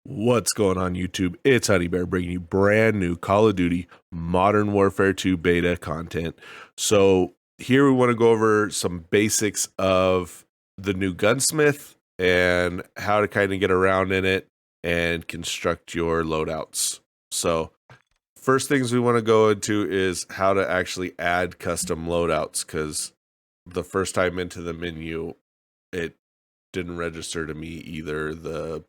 What's going on YouTube? It's Honey Bear bringing you brand new Call of Duty Modern Warfare 2 beta content. So here we want to go over some basics of the new Gunsmith and how to kind of get around in it and construct your loadouts. So first things we want to go into is how to actually add custom loadouts, because the first time into the menu, it didn't register to me either. The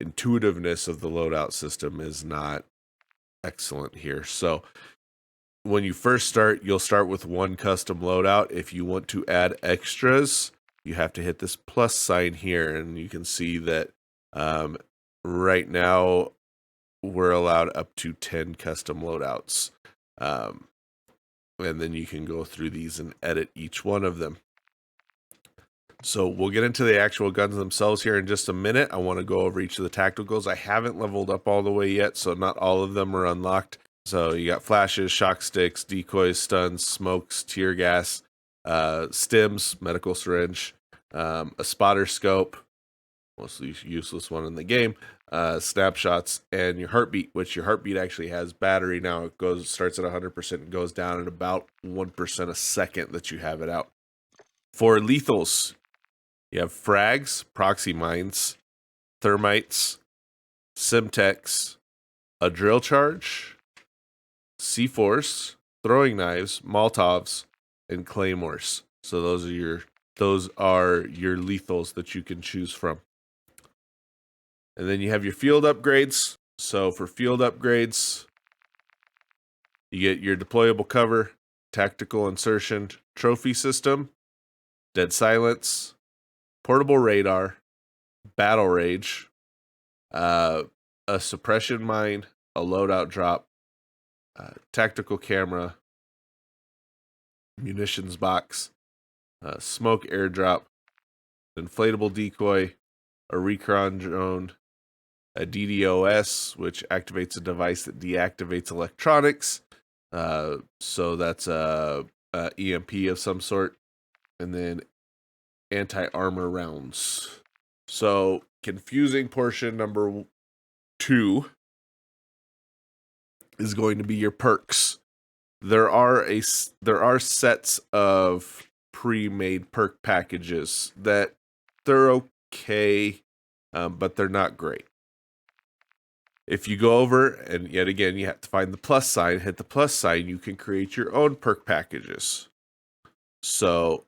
intuitiveness of the loadout system is not excellent here. So when you first start, you'll start with one custom loadout. If you want to add extras, you have to hit this plus sign here, and you can see that right now we're allowed up to 10 custom loadouts. And then you can go through these and edit each one of them. So we'll get into the actual guns themselves here in just a minute. I want to go over each of the tacticals. I haven't leveled up all the way yet, so not all of them are unlocked. So you got flashes, shock sticks, decoys, stuns, smokes, tear gas, stims, medical syringe, a spotter scope, mostly useless one in the game, snapshots, and your heartbeat, which your heartbeat actually has battery now. It starts at 100% and goes down at about 1% a second that you have it out. For lethals, you have frags, proxy mines, thermites, Simtex, a drill charge, C4s, throwing knives, Molotovs, and claymores. So those are your lethals that you can choose from. And then you have your field upgrades. So for field upgrades, you get your deployable cover, tactical insertion, trophy system, dead silence, portable radar, battle rage, a suppression mine, a loadout drop, tactical camera, munitions box, smoke airdrop, inflatable decoy, a recon drone, a DDoS, which activates a device that deactivates electronics. So that's a EMP of some sort, and then anti-armor rounds. So confusing portion number 2 is going to be your perks. There are sets of pre-made perk packages that they're okay, but they're not great. If you go over, and yet again you have to find the plus sign, hit the plus sign, you can create your own perk packages. So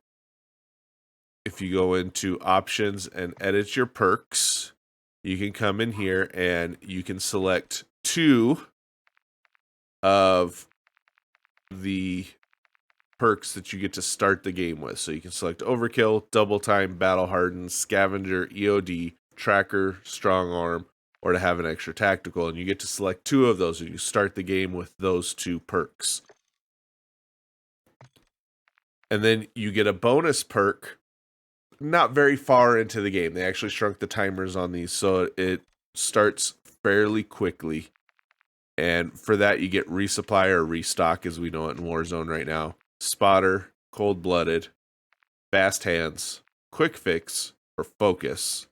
if you go into options and edit your perks, you can come in here and you can select 2 of the perks that you get to start the game with. So you can select Overkill, Double Time, Battle Hardened, Scavenger, EOD, Tracker, Strong Arm, or to have an extra tactical. And you get to select 2 of those, and you start the game with those 2 perks. And then you get a bonus perk not very far into the game. They actually shrunk the timers on these, so it starts fairly quickly. And for that, you get resupply or restock, as we know it in Warzone right now. Spotter, cold-blooded, fast hands, quick fix, or focus.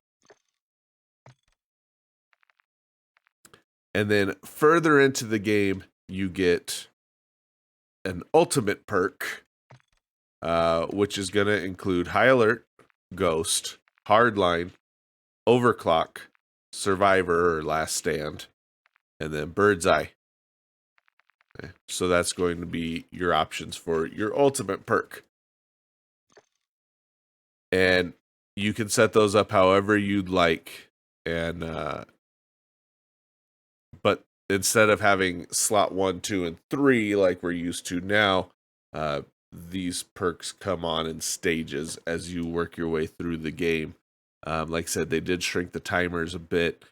And then further into the game, you get an ultimate perk, which is going to include High Alert, Ghost, Hardline, Overclock, Survivor or Last Stand, and then Bird's Eye. Okay. So that's going to be your options for your ultimate perk. And you can set those up however you'd like. And but instead of having slot 1, 2, and 3 like we're used to now, these perks come on in stages as you work your way through the game. Like I said, they did shrink the timers a bit,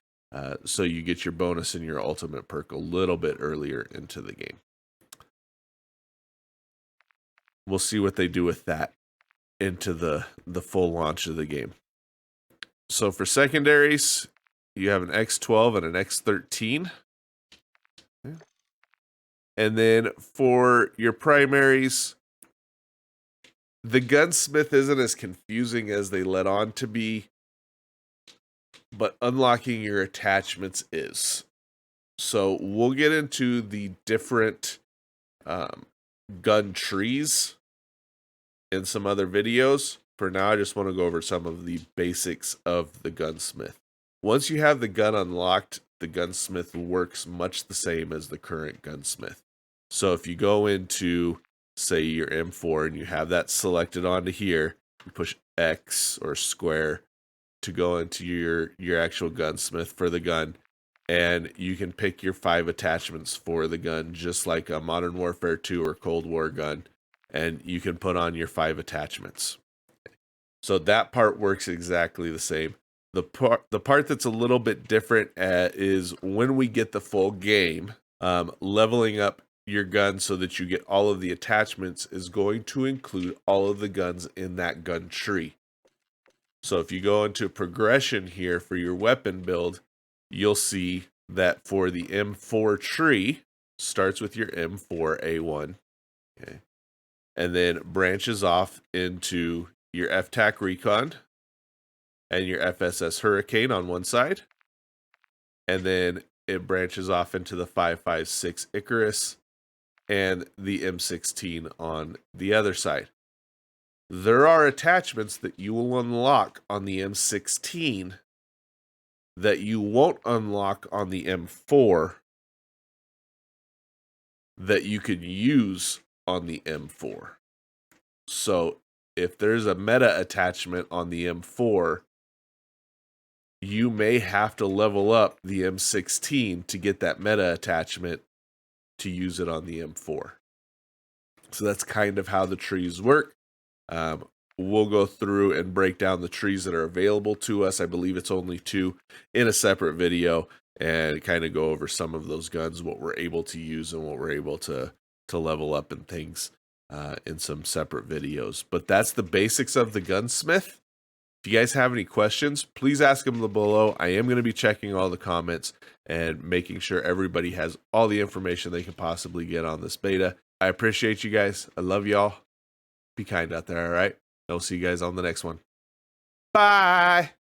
so you get your bonus and your ultimate perk a little bit earlier into the game. We'll see what they do with that into the full launch of the game. So for secondaries, you have an X12 and an X13. And then for your primaries, The Gunsmith isn't as confusing as they let on to be, but unlocking your attachments is. So we'll get into the different gun trees in some other videos. For now, I just want to go over some of the basics of the Gunsmith. Once you have the gun unlocked, the Gunsmith works much the same as the current Gunsmith. So if you go into, say, your M4 and you have that selected onto here, you push X or square to go into your actual Gunsmith for the gun, and you can pick your 5 attachments for the gun, just like a Modern Warfare 2 or Cold War gun, and you can put on your 5 attachments. So that part works exactly the same. The part that's a little bit different is when we get the full game, leveling up your gun so that you get all of the attachments is going to include all of the guns in that gun tree. So if you go into progression here for your weapon build, you'll see that for the M4 tree, starts with your M4A1, okay, and then branches off into your FTAC Recon and your FSS Hurricane on one side, and then it branches off into the 5.56 Icarus and the M16 on the other side. There are attachments that you will unlock on the M16 that you won't unlock on the M4 that you could use on the M4. So if there's a meta attachment on the M4, you may have to level up the M16 to get that meta attachment to use it on the M4. So that's kind of how the trees work. We'll go through and break down the trees that are available to us. I believe it's only 2 in a separate video, and kind of go over some of those guns, what we're able to use and what we're able to level up and things in some separate videos. But that's the basics of the Gunsmith. If you guys have any questions, please ask them below. I am going to be checking all the comments and making sure everybody has all the information they can possibly get on this beta. I appreciate you guys. I love y'all. Be kind out there, all right? I'll see you guys on the next one. Bye!